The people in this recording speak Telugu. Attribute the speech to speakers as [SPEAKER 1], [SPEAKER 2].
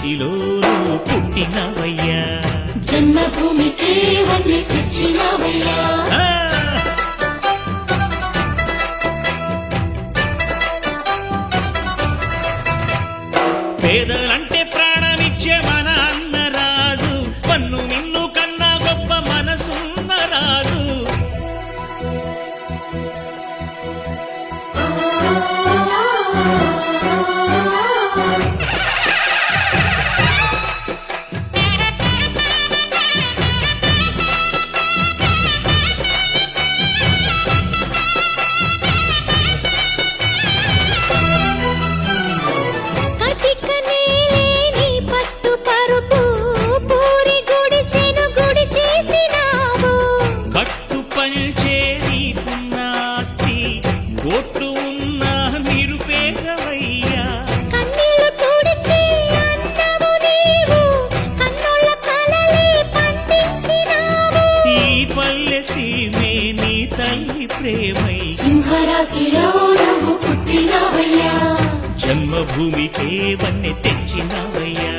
[SPEAKER 1] రాశిలో నువ్వు పుట్టినవయ్యా.
[SPEAKER 2] జన్మభూమికే వన్నె తెచ్చినవయ్యా.
[SPEAKER 1] పేదలంటే ప్రాణమిచ్చే మన అన్నరాజు, పన్ను నిన్ను కన్నా గొప్ప మనసున్న రాజు. కట్టు పంచే నీకున్న ఆస్తి, కోట్లు ఉన్న నిరుపేదవయ్యా.
[SPEAKER 2] కన్నీళ్లు తుడిచి అన్నము నీవు, కన్నుల కలలే పండించినావు.
[SPEAKER 1] ఈ పల్లె సీమే నీ తల్లి ప్రేమై,
[SPEAKER 2] సింహరాశిలో నువ్వు పుట్టినవయ్యా.
[SPEAKER 1] జన్మభూమికే వన్నె తెచ్చినవయ్యా.